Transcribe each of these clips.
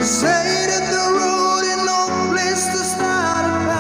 Say that the road ain't no place to start a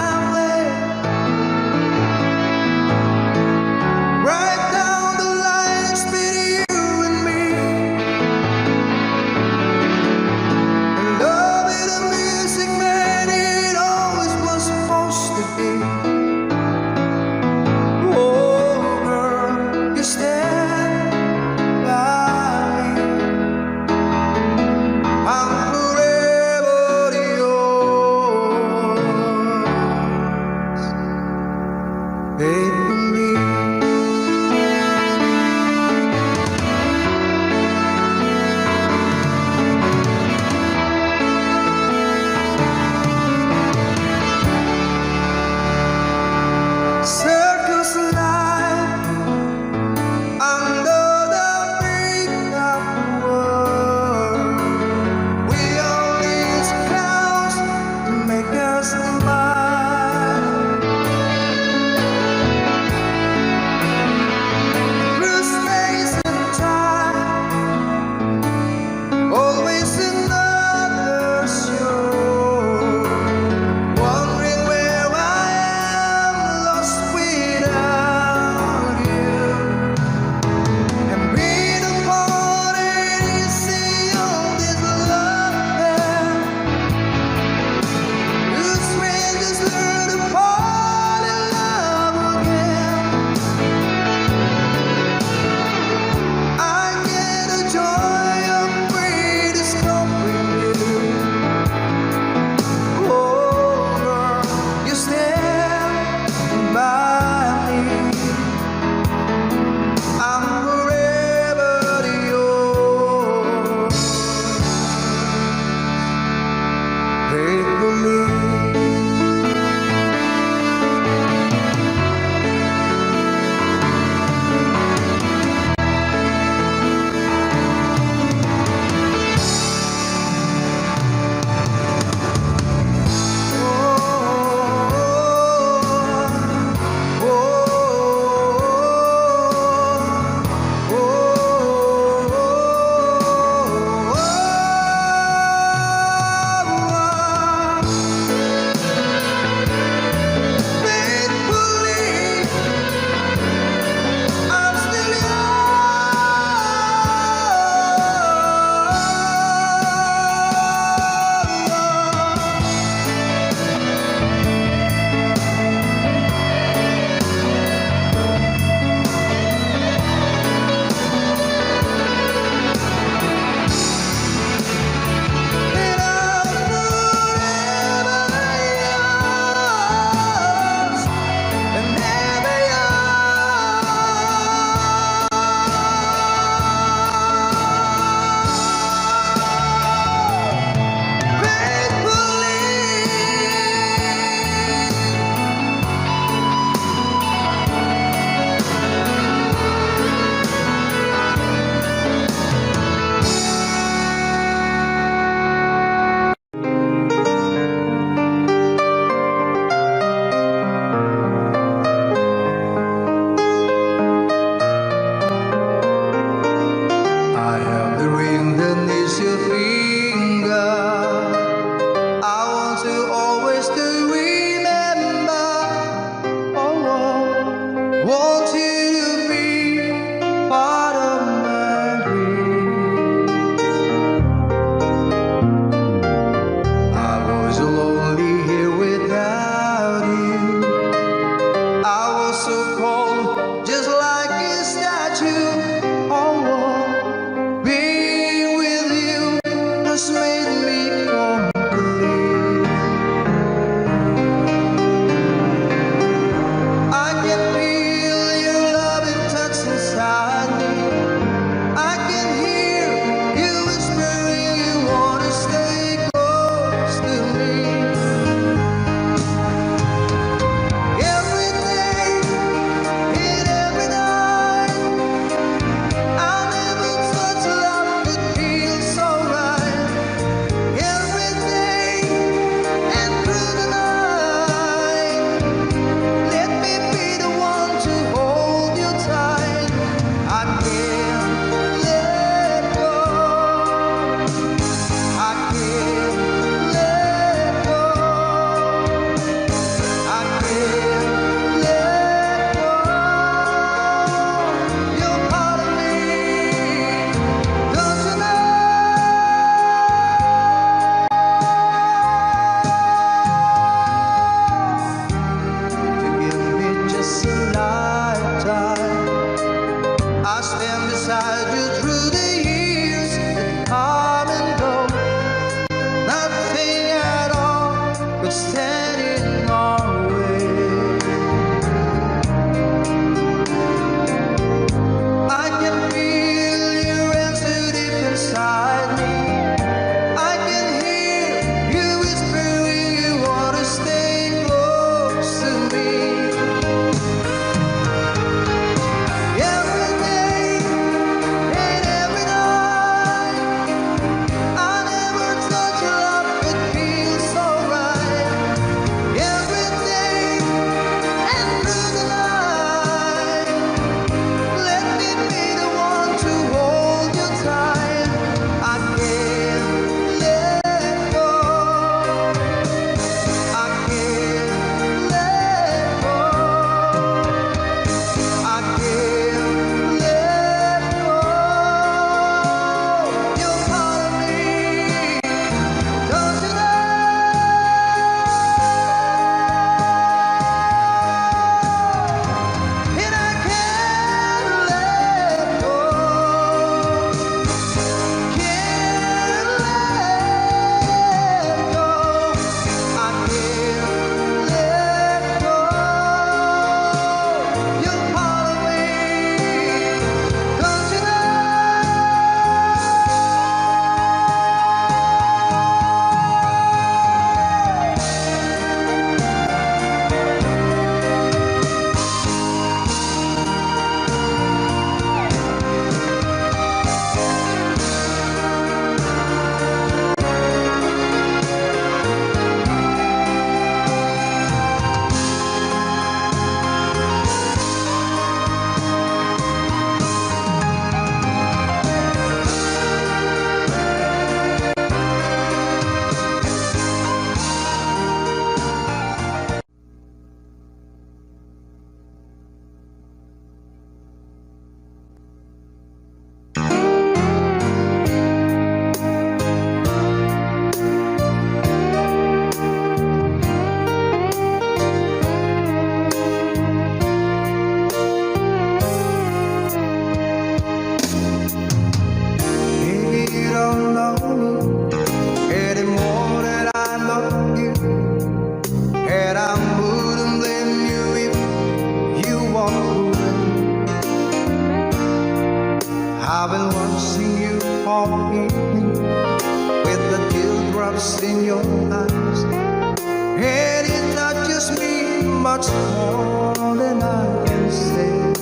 much more than I can say.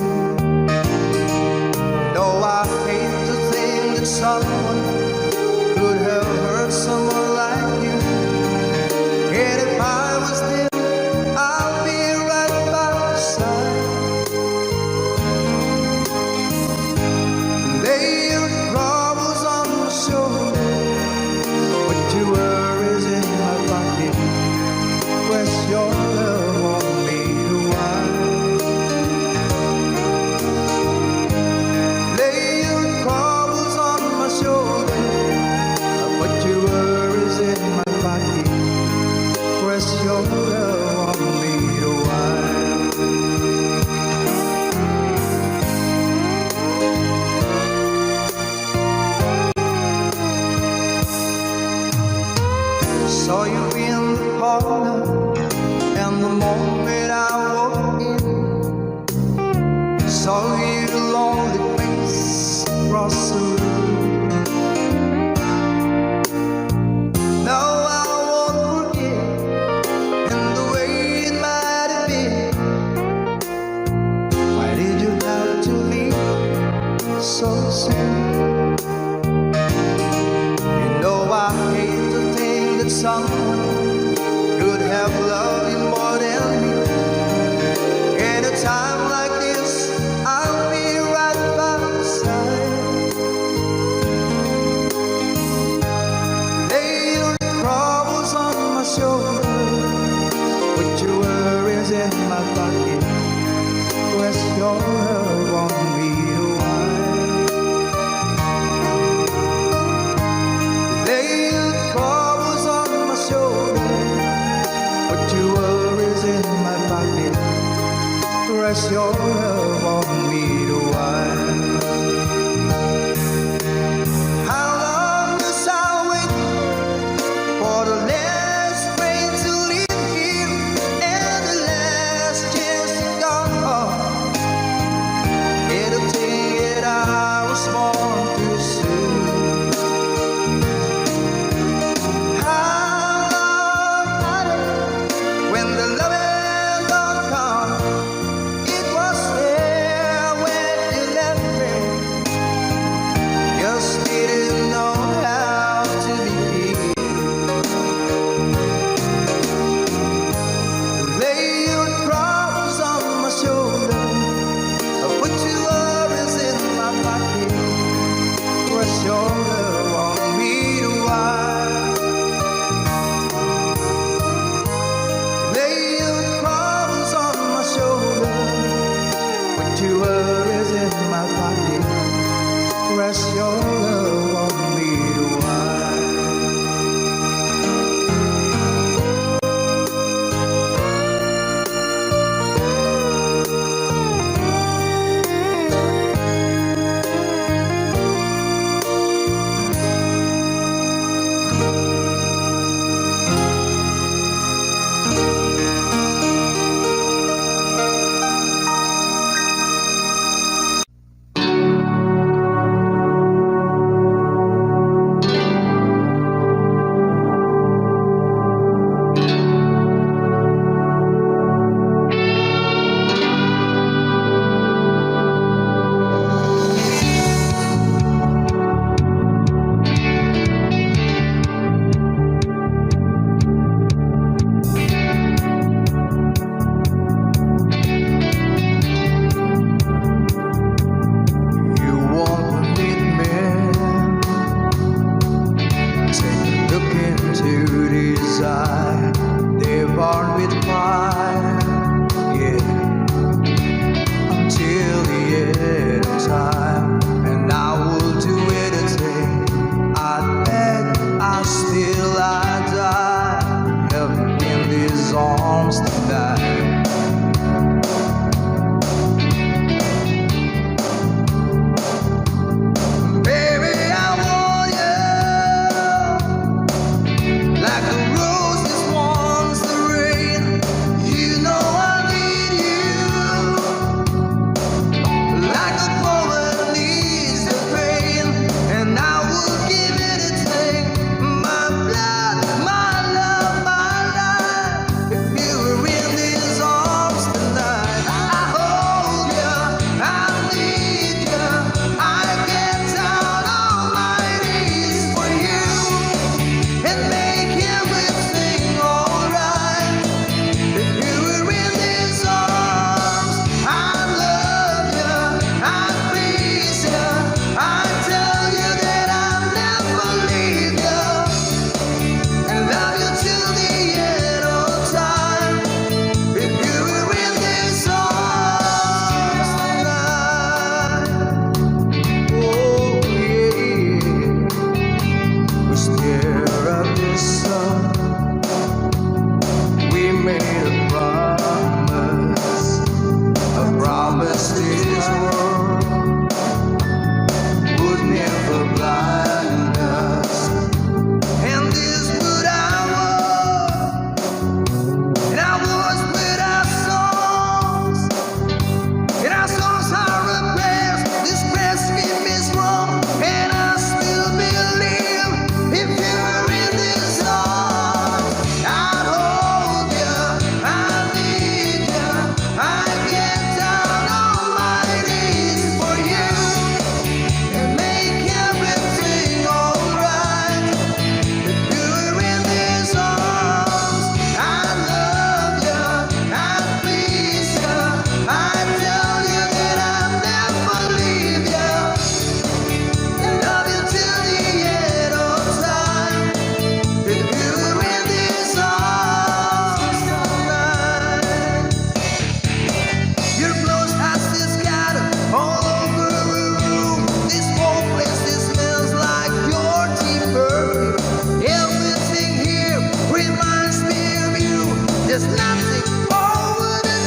Though I hate to think that someone could have hurt someone like you. And if I was there, I'll be right by your side. Lay your troubles on my shoulder, put your worries in my pocket, press your love on me to wine. Lay your troubles on my shoulder, put your worries in my pocket, press your love on me to wine. Saw you in the parlor, and the moment I walked in, saw your lonely face across the room. Now I won't forget, and the way it might have been. Why did you have to leave so soon? You know I hate to think that someone could have loved you more than me. At a time like this, I'll be right by your side. Lay your troubles on my shoulder, put your worries in my pocket, press your love on me to wine. Lay your troubles on my shoulder, put your worries in my pocket, press your love on me to wine. How long must I wait for the last train to leave here and the last chance to go? It'll take it I was born too soon. How long, honey, when the loving don't come? It was there when you left me. Just didn't know how to begin. Lay your troubles on my shoulder, put your worries in my pocket, press your love on me to wine. Lay your troubles on my shoulder, put your worries in my pocket, press your love on me to wine. You won't believe me. Take a look into these eyes. They burn with fire, yeah, until the end of time. And I will do anything. I beg, I still, I die. Help me in these arms tonight. Baby, I want you like the roses wants the rain. You know I need you like the poet needs the pain. And I will give anything, my blood, my love, my life, if you were in these nothing over the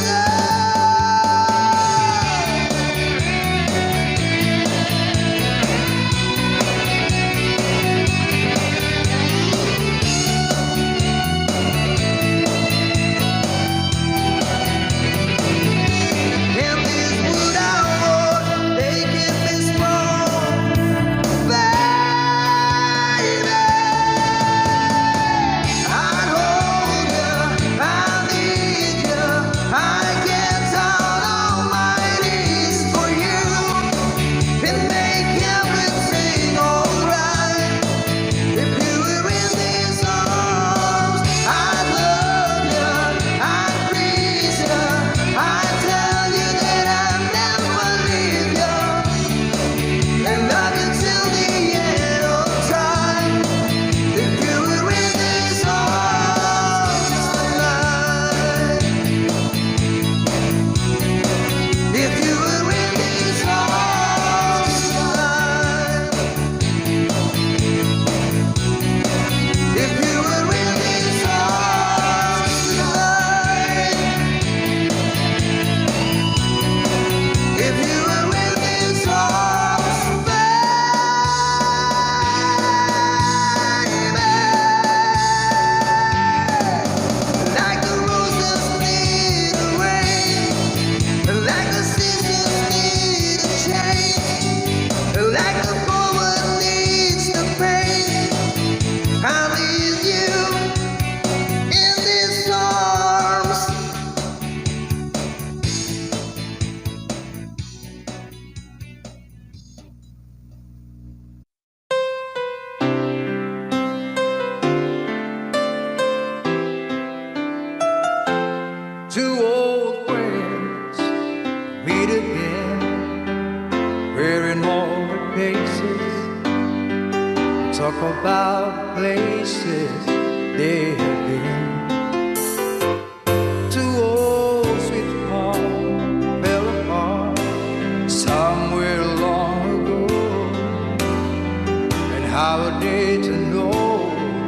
and this wood I wrote, they keep me strong, baby. I'd hold you, I need you, I get down on my knees for you and make everything alright. If you were in these arms, I'd love you, I'd please you, I'd tell you that I'd never leave you and love you till the end of time. If you were in these arms tonight, if you were in these arms tonight, if you were in these arms tonight, if you were in these arms, baby. Like the roses need the rain, like the seasons need a change, like the poet needs the pain, I need you in these arms. Two old friends meet again, wearing all the faces, talk about places they have been. Two old sweethearts fell apart somewhere long ago, and how are they to know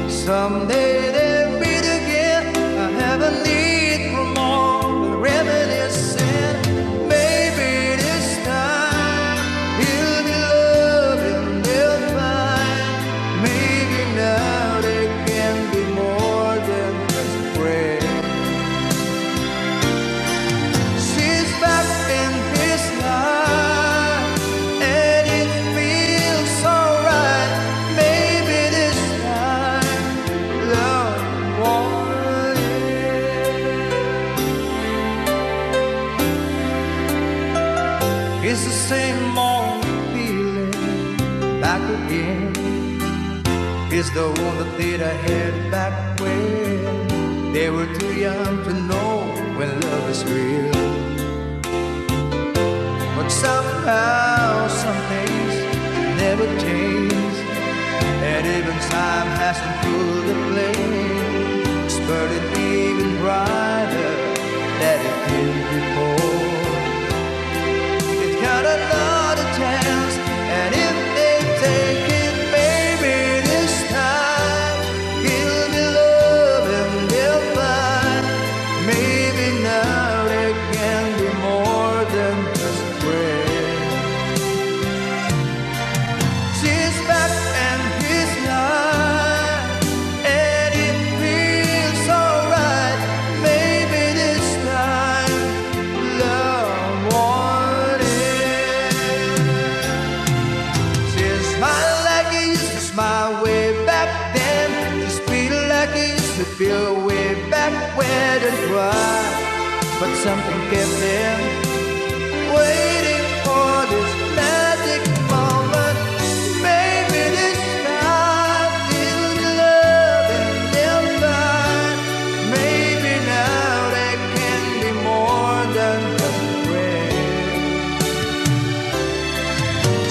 someday they'll meet again? I have a need for more than reminiscing. Maybe this time he'll be loving, they'll find. Maybe now they can be more than just friends. She's back in his life, and it feels so right. Maybe this time love won't end. It's the same old feeling back again. It's the one that I had back when they were too young to know when love is real. But somehow some things never change, and even time hasn't pulled the flame. It's burning even brighter than it did before. It's got another chance, and if they take it, baby, this time he'll be loving, they'll find. Maybe now they can be more than just friends. She's back in his life, and it feels so right. Maybe this time love won't end. She's smiling like he used to smile way back then. She's feeling like he used to feel way back when and cry. But something kept them waiting for this magic moment. Maybe this time he'll be loving, they'll find. Maybe now they can be more than just friends.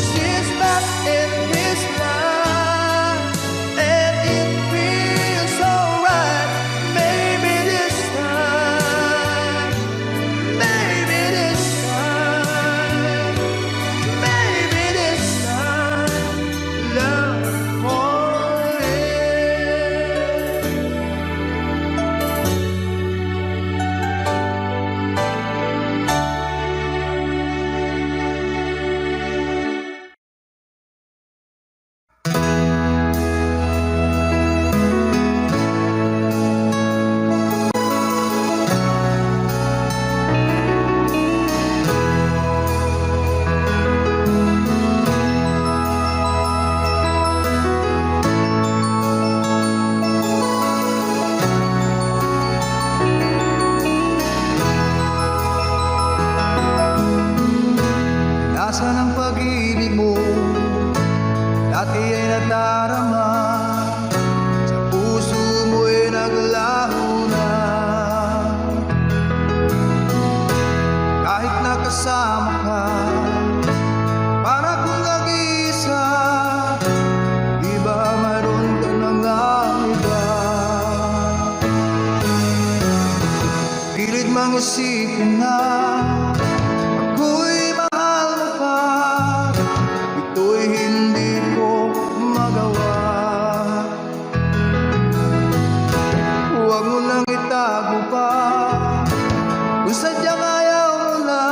She's back in his life, and it feels so right. Maybe this time, maybe this time. mang isipin na ako'y mahal mo pa, ito'y hindi ko magawa. Huwag mo nang itago pa kung sadyang ayaw mo na,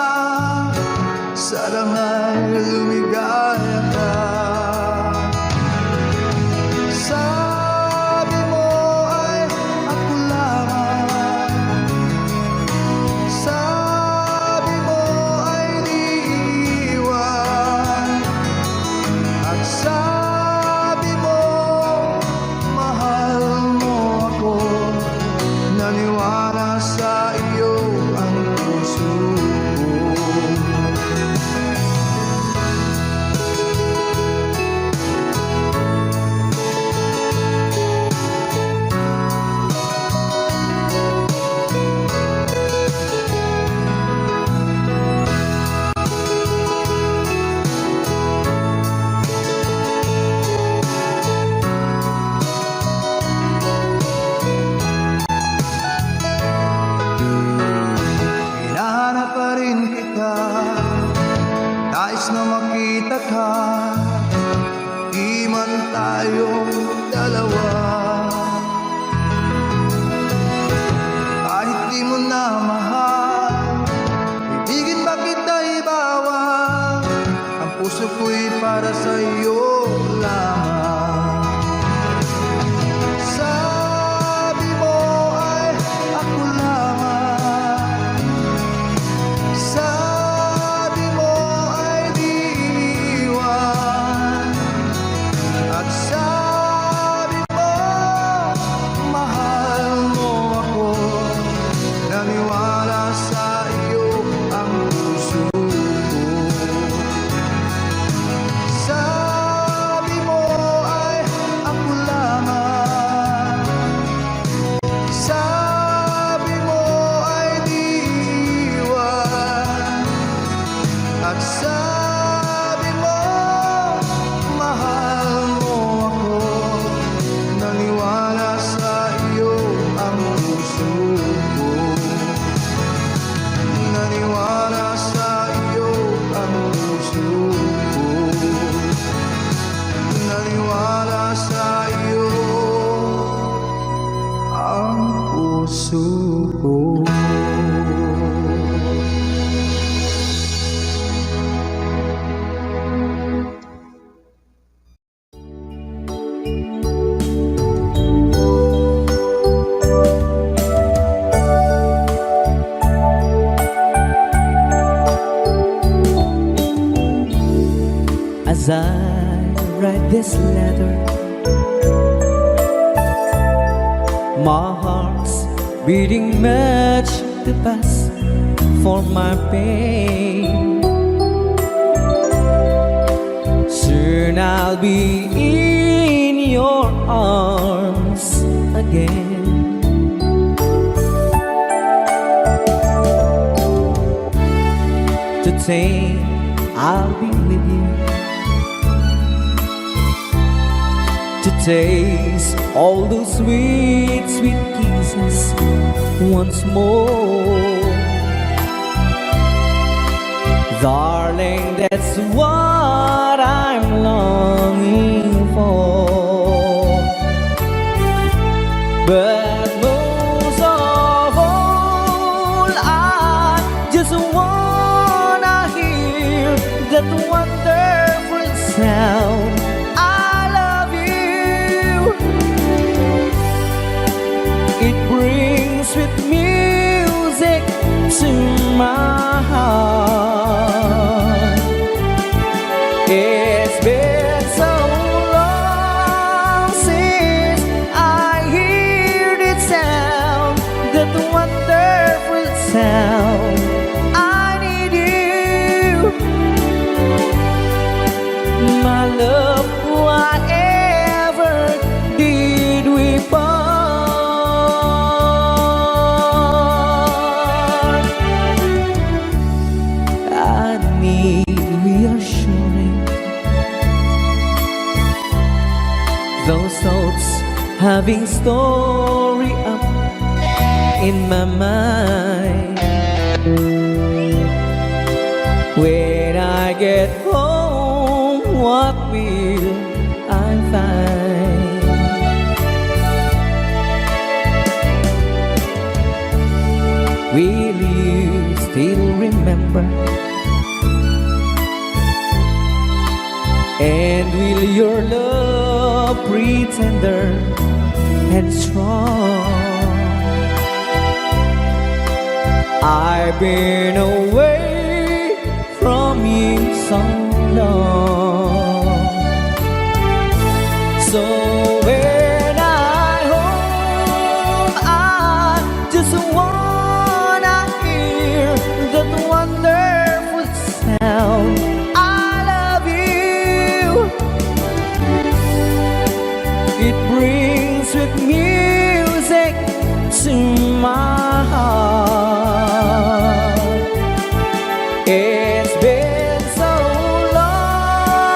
sana nga'y lumigaya ka. Sabi mo ay ako lamang, sabi mo ay di iiwan, at sabi mo mahal mo ako. Naniwala sa iyo ang puso ko. Hinahanap pa rin kita, nais na makita ka, di man tayong dalawa. Kahit di mo na mahal, ibigin ba kita ibawal, ang puso ko'y para sa iyo lamang. Sabi mo ay ako lamang, sabi mo ay di iiwan, at sabi mo mahal mo ako. Naniwala sa iyo ang puso ko. Sabi mo ay ako lamang, sabi mo ay di iiwan, at sabi mo mahal mo ako. Naniwala sa iyo ang puso ko. Naniwala sa iyo ang puso ko. Naniwala sa iyo ang puso ko. As I write this letter, my heart's beating much too fast for my pain. Soon I'll be in your arms again. Today I'll be with you to taste all those sweet, sweet kisses once more. Darling, that's what I'm longing for. But most of all, I just wanna hear that wonderful sound. It brings sweet music to my heart. It's been so long since I heard it sound, that wonderful sound. I need you, my love, whatever did we part. Those thoughts having story up in my mind. When I get home, what will I find? Will you still remember? And will your love be tender and strong? I've been away from you so long. So when I home, I just wanna hear that wonderful sound. I love you. It brings sweet music to my heart. It's been so long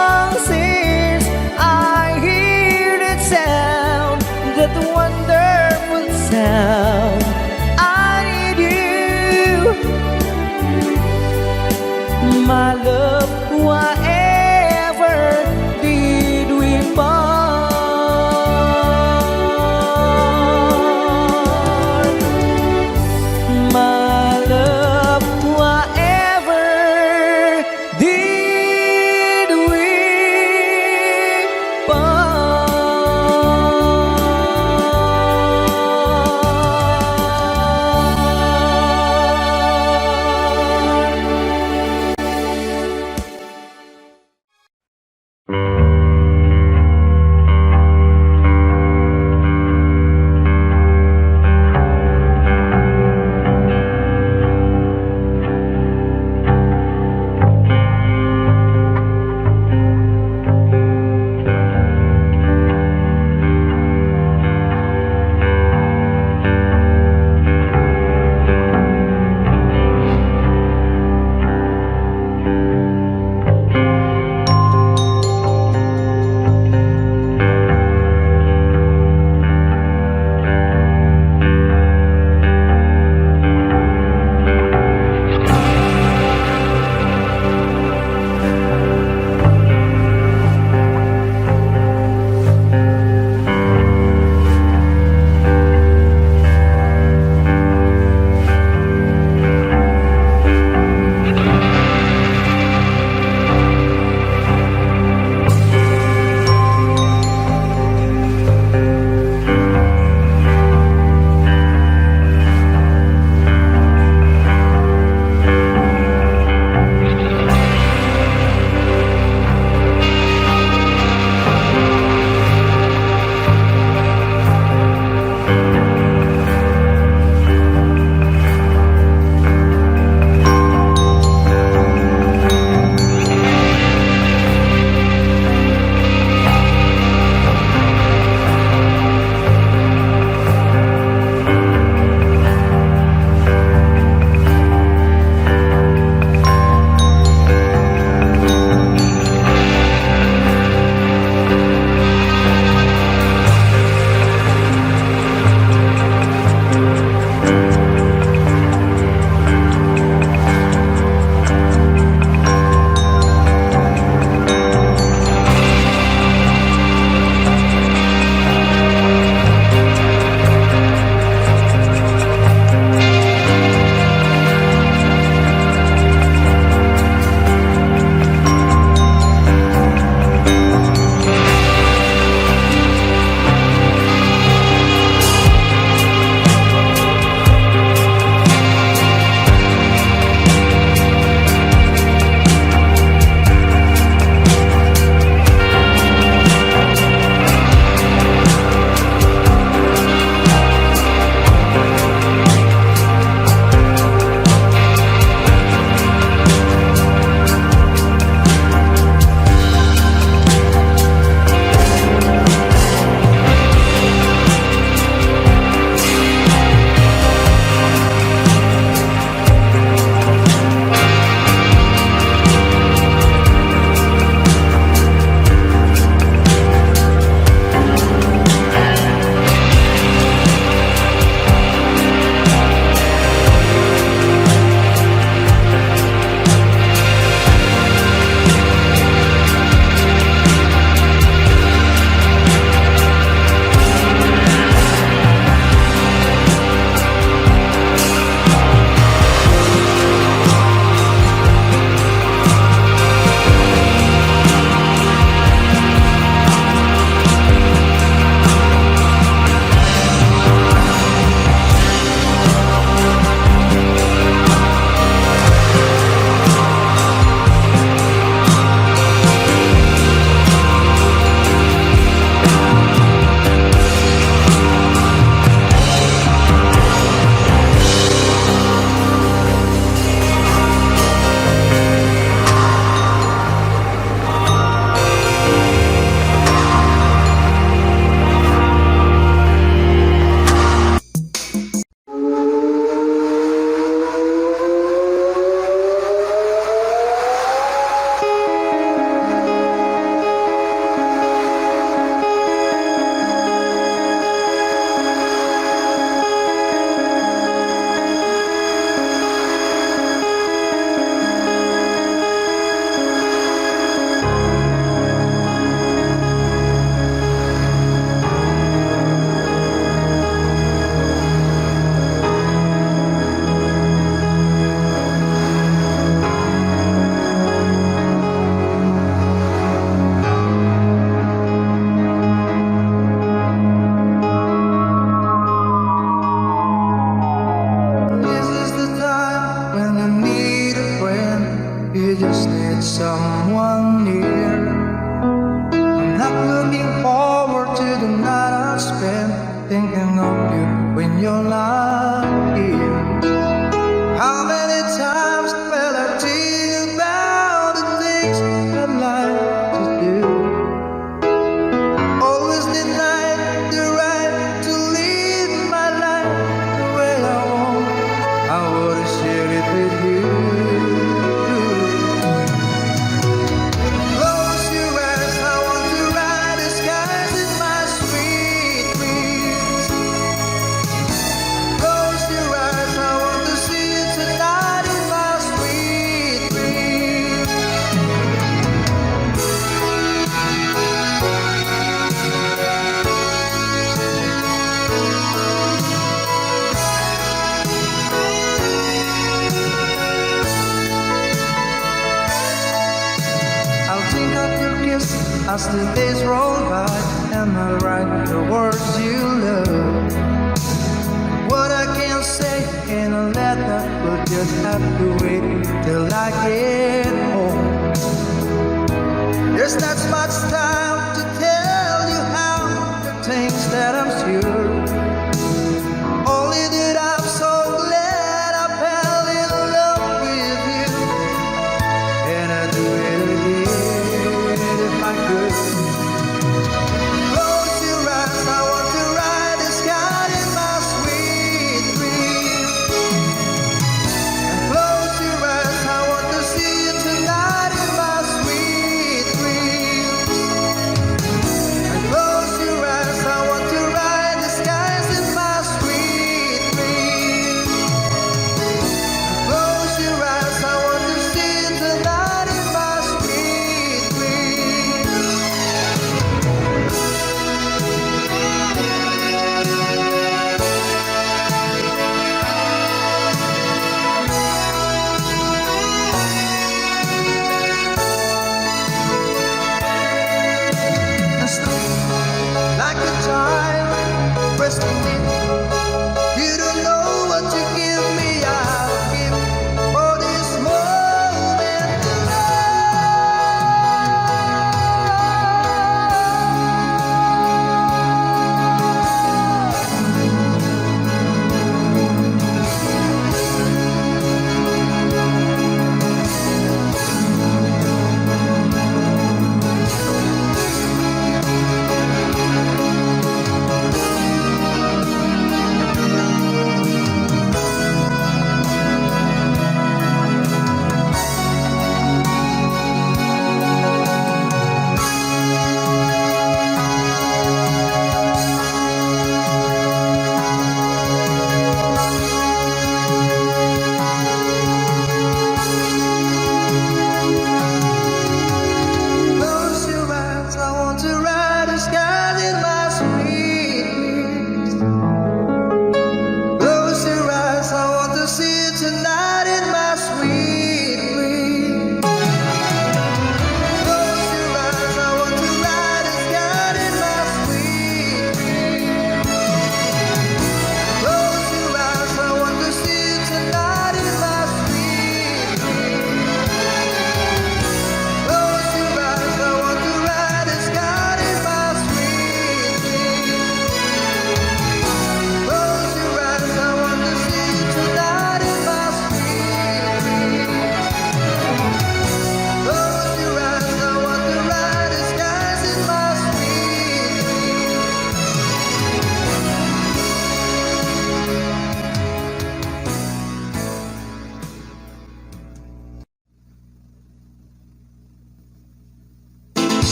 as the days roll by and I write the words you love. What I can say in a letter will just have to wait till I get home. There's not much time to tell you how the things that I'm sure. Only that I'm so glad I fell in love with you, and I'd do it again if I could. Close your eyes, I want to ride the sky in my sweet dreams. And close your eyes, I want to see you tonight in my sweet dreams.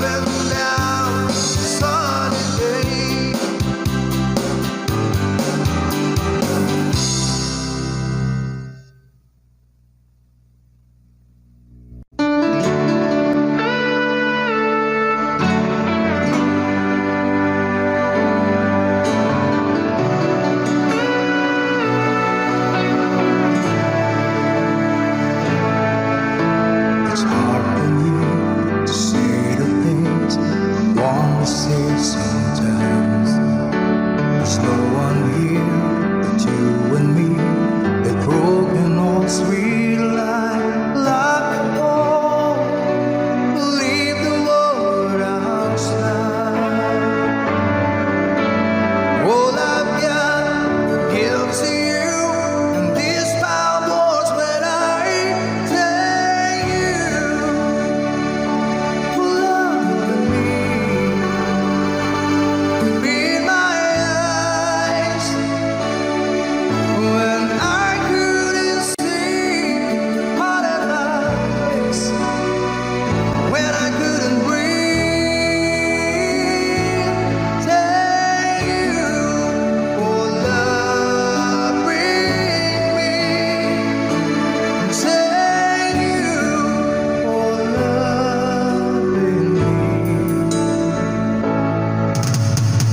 coming down sunny day. It's hard for me to say the things I want to say sometimes. There's no one here but you and me. They're broken all sweet life. Lock the door, leave the world outside. All I've got gives to you, and these foul words when I tell you, love me. Be in my eyes when I couldn't see, part of my face when I couldn't breathe. Tell you, oh love, bring me. Tell you, oh love, bring me.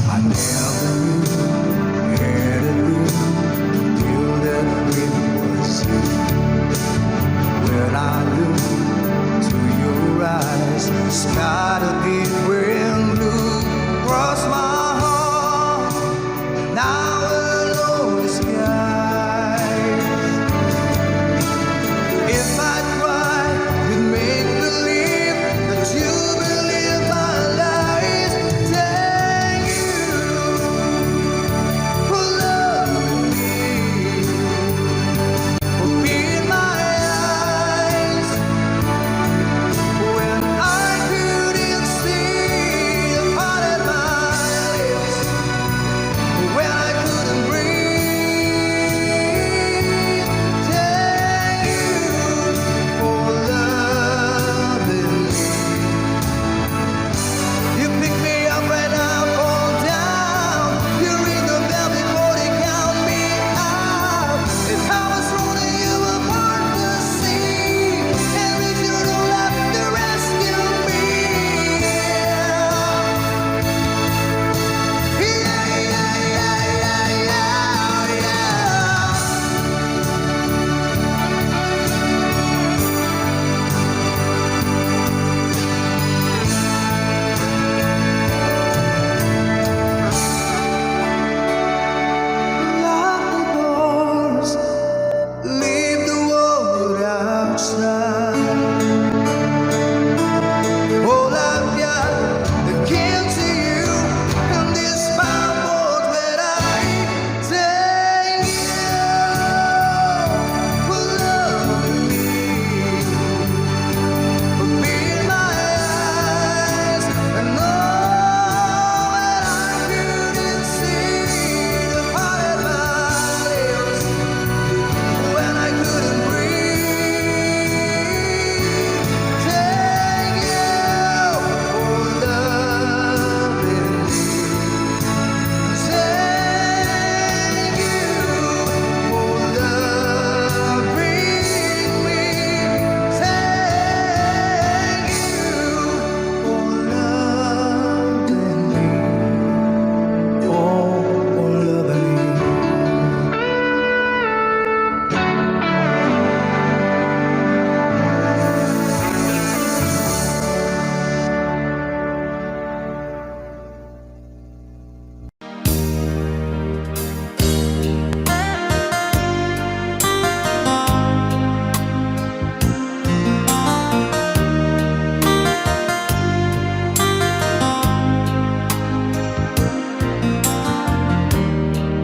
I never knew had it been till that it was you. When I look to your eyes, the sky to be brand blue cross my heart. Now alone the skies. If I tried to make believe that you believe my lies, tell you, oh love me. Be in my eyes when I couldn't see a part of my lips, when I couldn't breathe. Tell you, oh love me. You pick me up when I fall down. You ring the bell before they count me out. If I was holding you apart to see, and if you don't have to rescue me, yeah, yeah, yeah, yeah, yeah, Lock the doors, leave the world outside. All I've got to give to you, and this my world when I tell you, love me. Be in my eyes, and know when I couldn't see the part of my lips, when I couldn't breathe. Tell you, oh love me. Tell you, oh love, bring me. Tell you, oh love, bring me. Oh love me.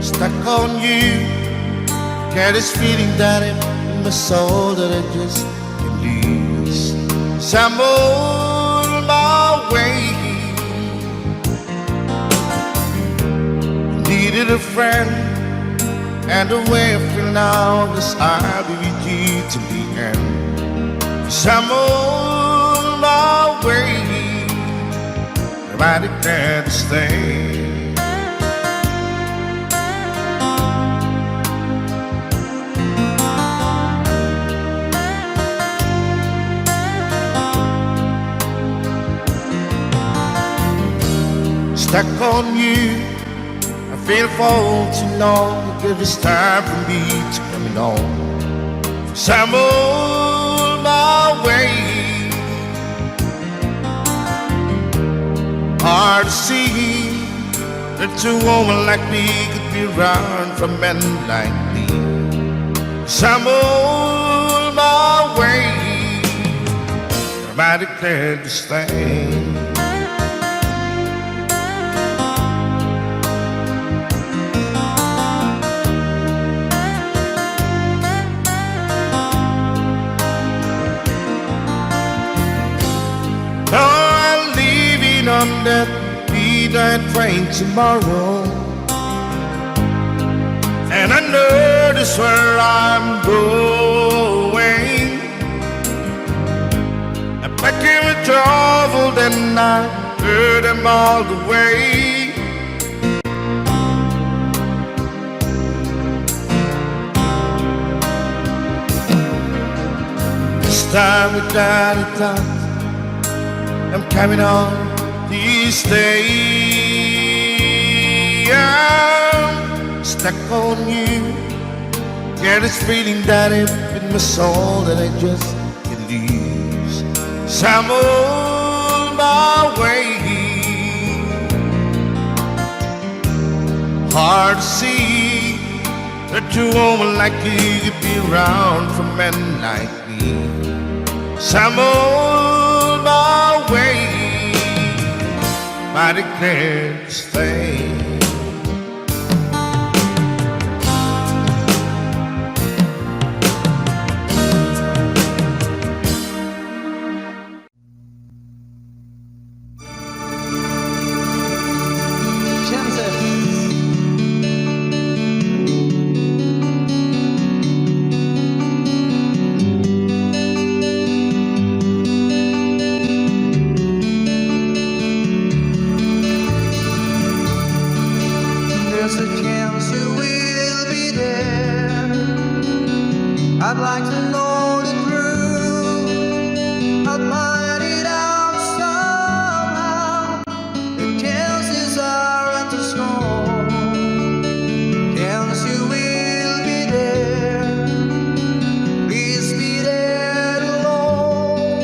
Stuck on you, get this feeling that in my soul that I just can't lose. Some on my way, needed a friend, and the way I feel now is I'll be with you to the end. 'Cause I'm on my way, I declare to stay. Stuck on you, I feel for too long. Give it's time for me to come on. Some on my way. Hard to see that a woman like me could be around for men like me. Some on my way. I declare to stay. On that midnight train tomorrow, and I know that's where I'm going. I'm packing with trouble, then I heard them all the way. This time without a doubt, I'm coming on. These days I'm stuck on you. Get this feeling that deep in my soul that I just can't lose. So I'm on my way. Hard to see that a woman like you could be around for men like me. So I'm on my way. I declare to stay. I'd like to know the truth. I'd find it out somehow. The chances aren't too small. Chance you will be there. Please be there alone.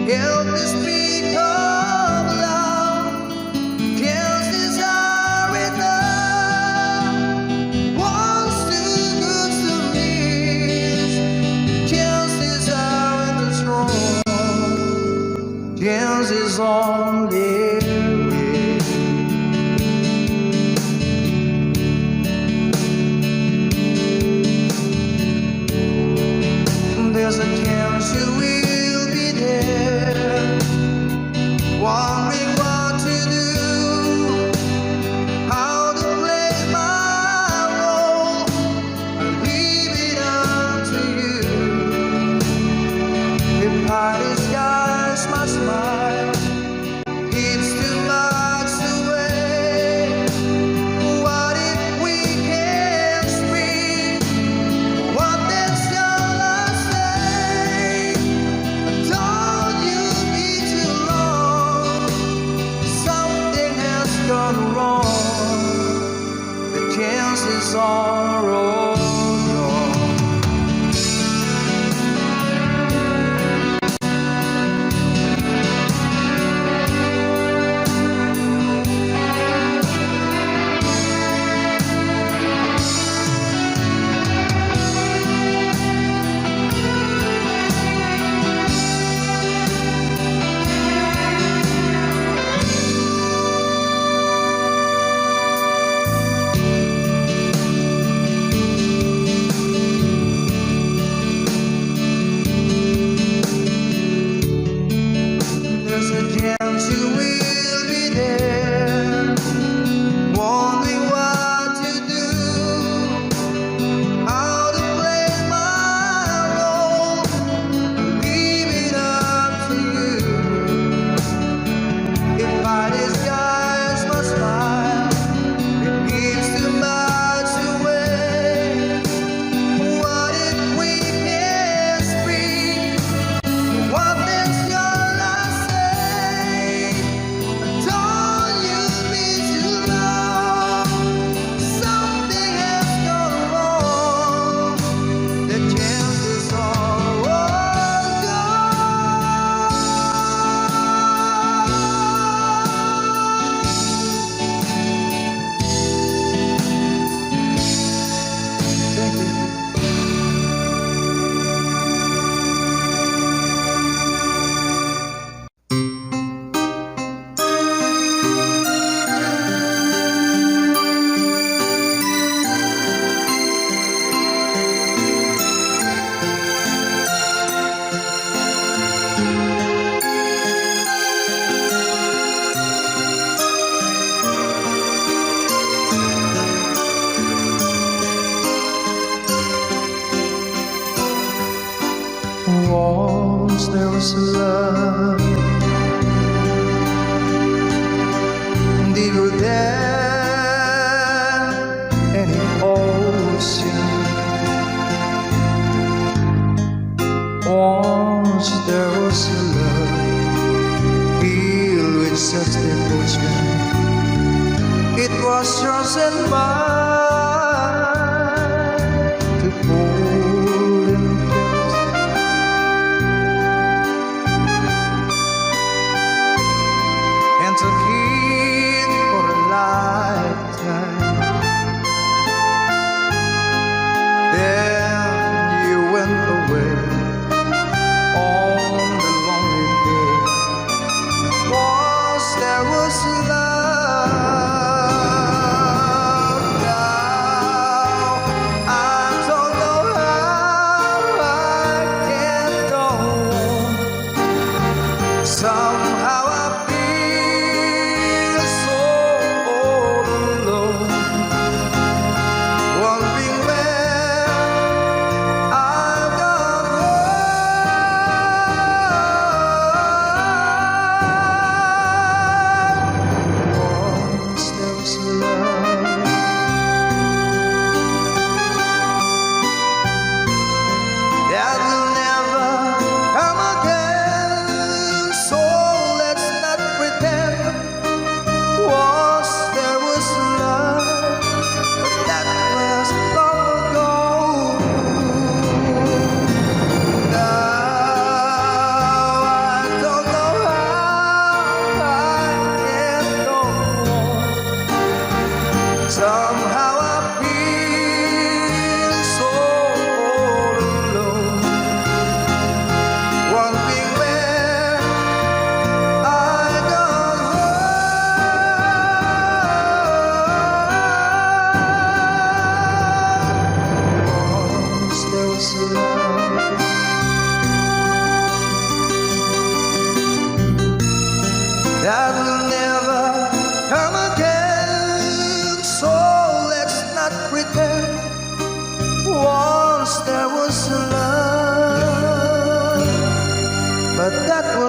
Help me speak of love. Chances are enough. One's too good to miss. Chances aren't strong. Chances only. There's a chance you will be there, wondering what to do, how to play my role. I leave it up to you. If I disguise my smile, it's too much away. What if we can't speak? What then shall I say? I told you be too long. Something has gone wrong. The chances are all gone. There's a chance you will be there, wondering what to do, how to play my role. Leave it up to you. If I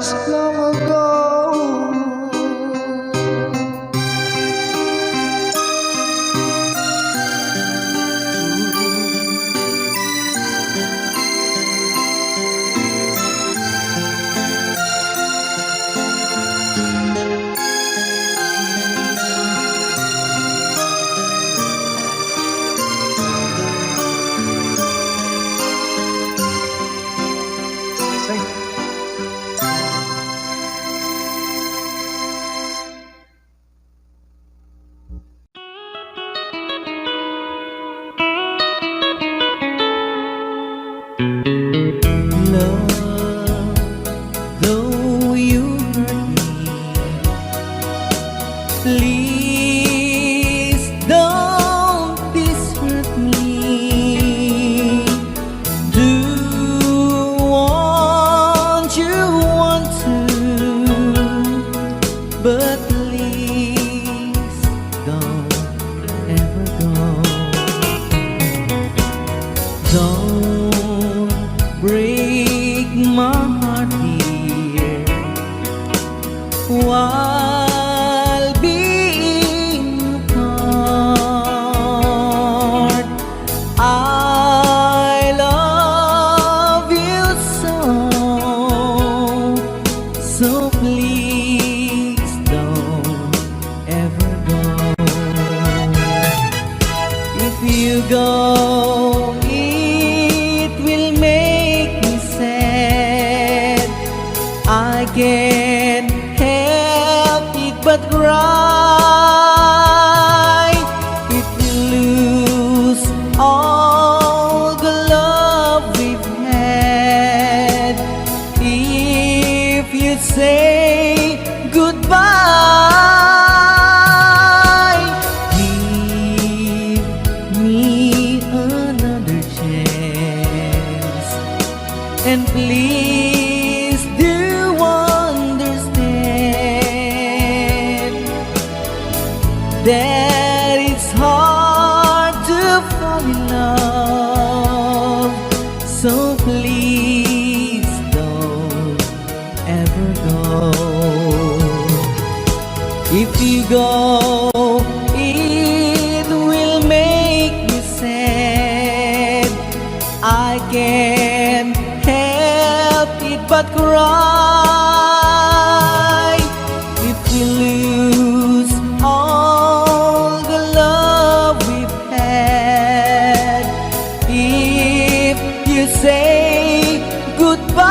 just long ago. Love, though you hurt me, please don't desert me. Do what you want to, but please don't ever go. Don't break my heart, dear, while being apart. I love you so please don't ever go. If you go, it will make me sad. I can't help it but cry. If you lose all the love we've had, if you say goodbye, give me another chance, and please do understand that it's hard to fall in love. So please don't ever go. If you go, it will make me sad. I can't help it but cry. If you lose all the love we've had, if you say goodbye,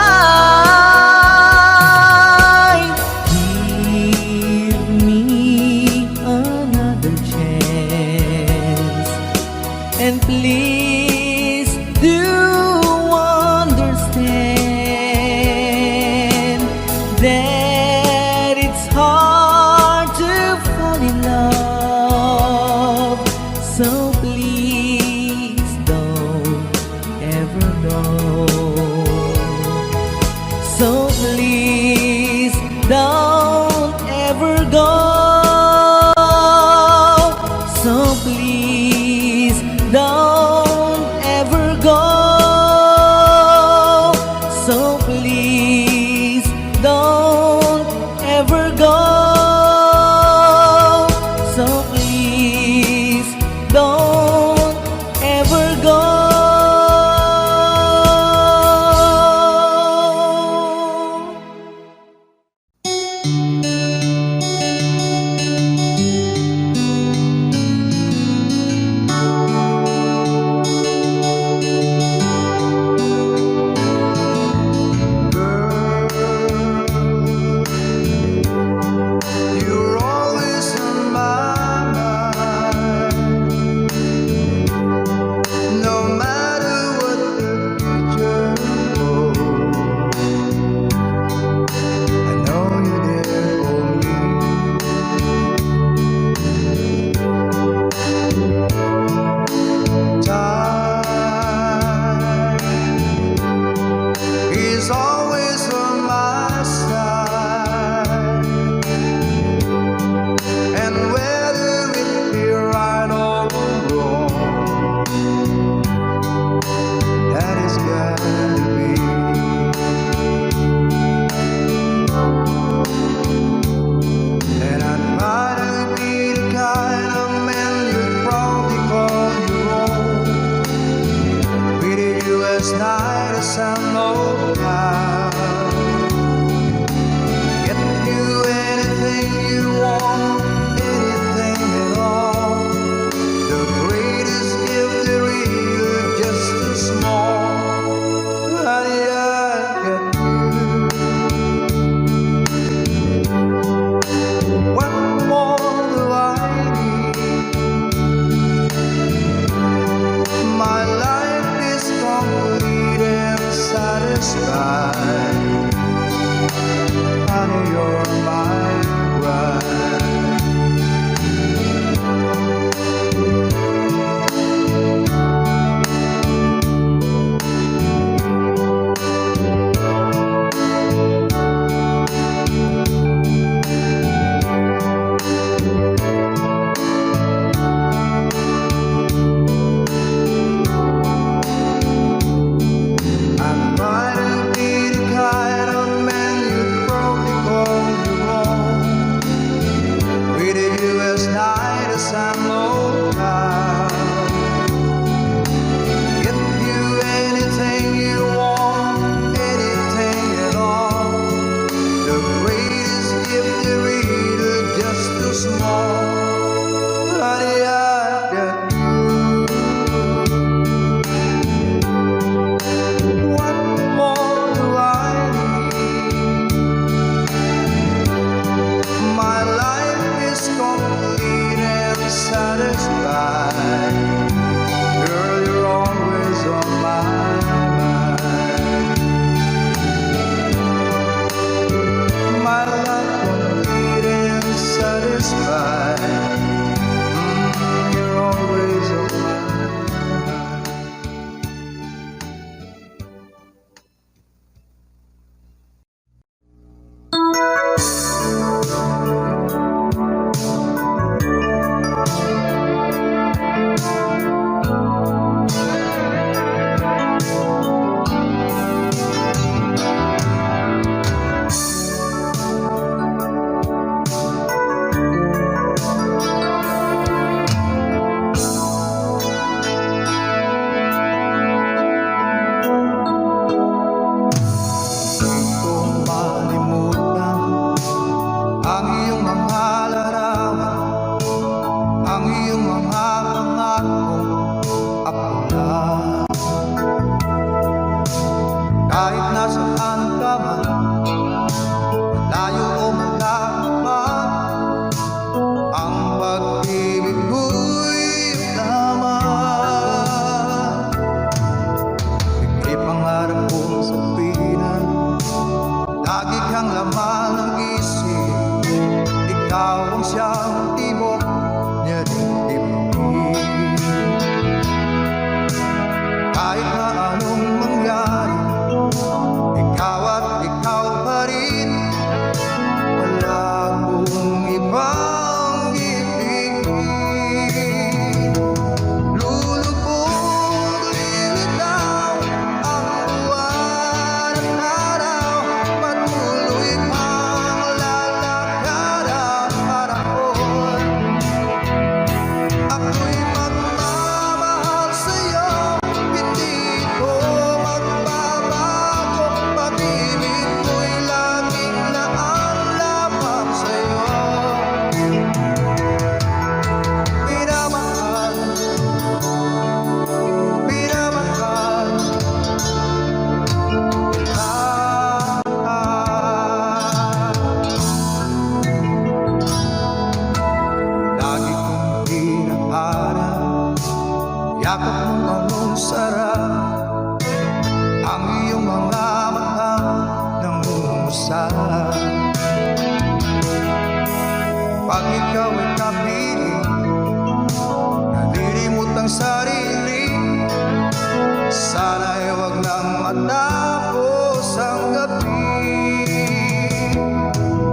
give me another chance, and please do understand you're my bride. I'm trying to be the kind of man you probably call your own. Treated you as nice as I'm low down. Give you anything you want, anything at all. The greatest gift there is just too small. Honey, I got you. What more do I need? My life is complete and satisfied. Girl, you're always on my mind. My life complete and satisfied. You're always on my mind. Kung malimutan ang iyong mga larawan, ang iyong mga pangakong ako lang. Kahit nasaan ka man, malayo o malapit, ang pag-ibig ko'y laman. Ika'y pangarap kong sabihan, lagi kang laman ng isip. Ikaw ang siyang tibok niya dibdib. Kahit na anong mangyari, ikaw at ikaw pa rin. Wala akong ibang ibigin. Lulubog, lilitaw ang buwan at araw. Patuloy pang lalakad ang panahon. Ako'y magmamahal sa'yo, hindi ko magbabago. Pag-ibig ko'y laging naanlapan sa'yo. Pinamahal, pinamahal kita. Lagi kong hinahanap, yakap mong anong sarap, ang iyong mga mata nangungusap. Pag ikaw ay kapiling, nalilimot ang sarili. Sana'y wag nang matapos ang gabi.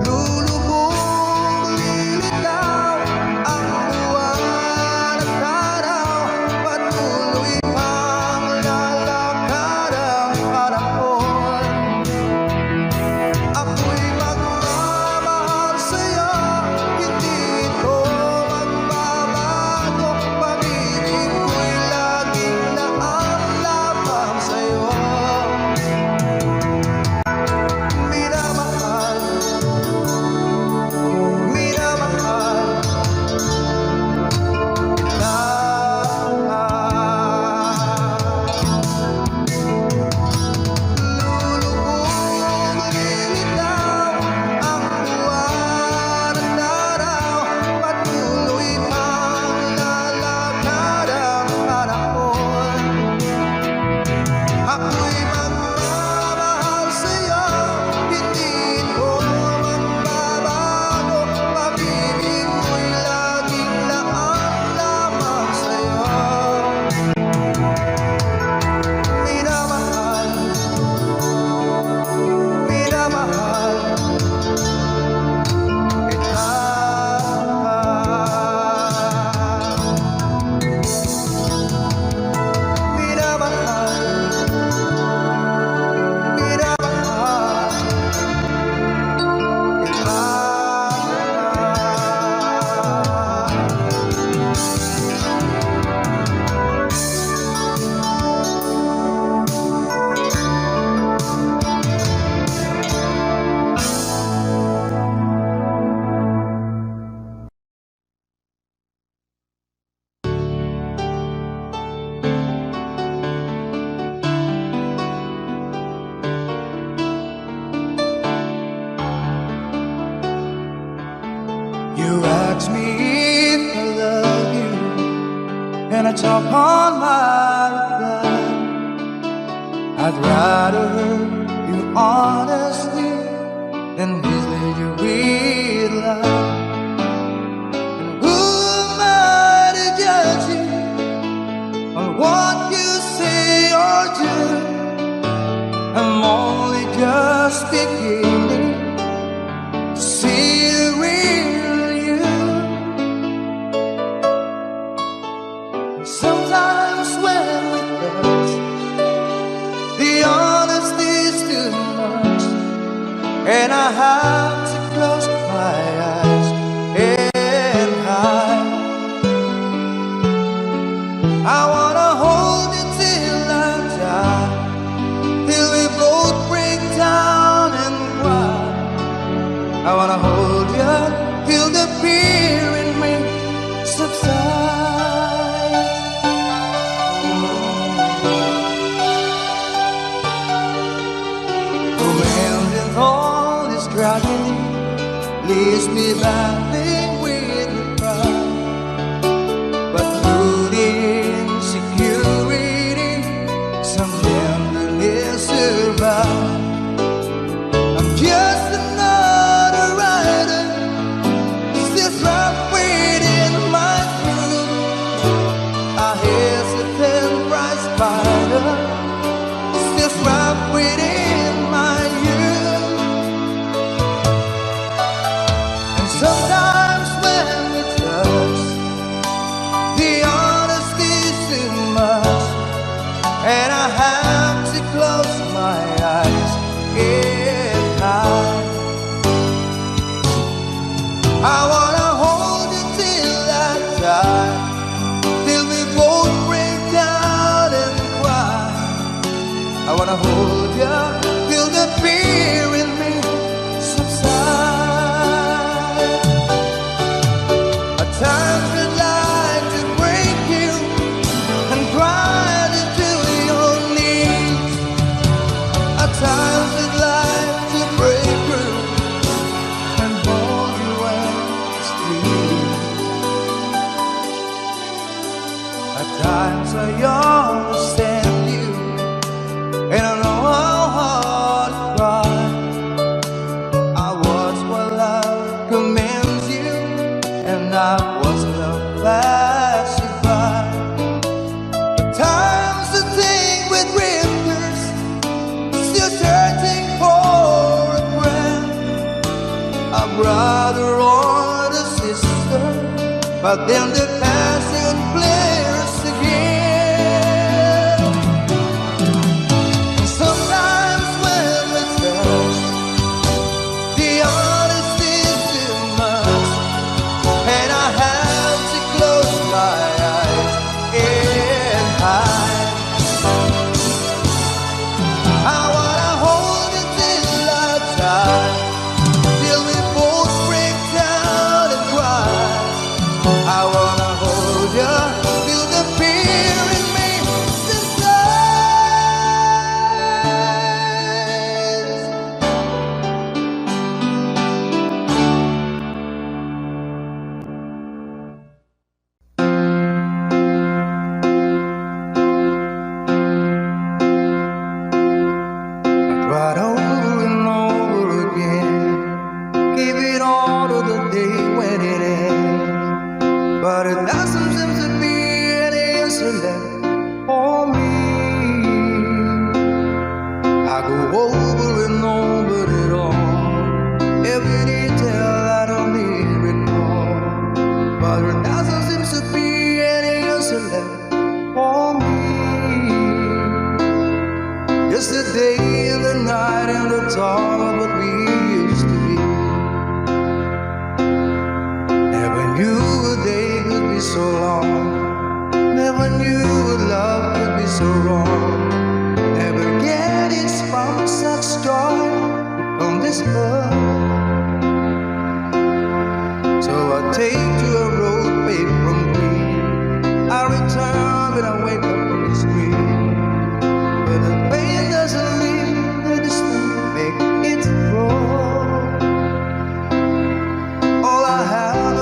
Lulubog, lilitaw ang buwan at araw. Patuloy pang lalakad ang panahon. Ako'y magmamahal sa'yo, hindi ko You ask me if I love you, and I talk on my reply. I'd rather hurt you honestly than mislead you with love. And who am I to judge you on what you say or do? I'm only just beginning to see the real you. Sometimes when we touch, the honesty's too much, and I have to close my eyes and hide. I wanna hold you till I die, till we both break down and cry. I wanna hold you till the fear in me subsides. Romance and all this tragedy leaves me battling with the pride, but through the insecurity, some tenderness survives. I'm just another rider, still trapped within my groove. A hesitant bright spider, still trapped within my youth. And sometimes when we touch, the honesty's too much, and I have to close my eyes and hide. I wanna hold you till I die, till we both break down and cry. I wanna hold you till the fear in me subsides. At times I'd like to break you and grind into your knees. At times I'd like to break through and hold you and squeeze. At times I understand you, and I know how hard to cry. I watch while love commands you, and I watch love pass you by. At times I think with whispers, still searching for a friend, a brother or a sister, but then the passion flares again. And sometimes when we touch, the honesty's too much, and I have to close my eyes and hide. I wanna hold you till I die, till we both break down and cry. I wanna hold you till the fear in me subsides. I tried over and over again, give it all to the day when it ends, but it doesn't seem to be an answer left for me. I go over and over it all, every detail I don't need recall, but it doesn't seem to be an answer left for me. Yesterday and the night and the thought of what we used to be. Never knew a day could be so long. Never knew a love could be so wrong. Never getting from such joy from this love. So I take to a road paved from green. I return when I wake up from the screen. But the pain doesn't leave the distance to make it grow. All I have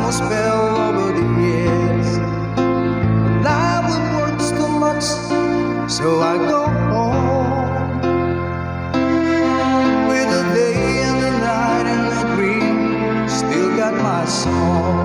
almost fell over the edge. Life works too much, so I go home. With the day and the night and the green, still got my song.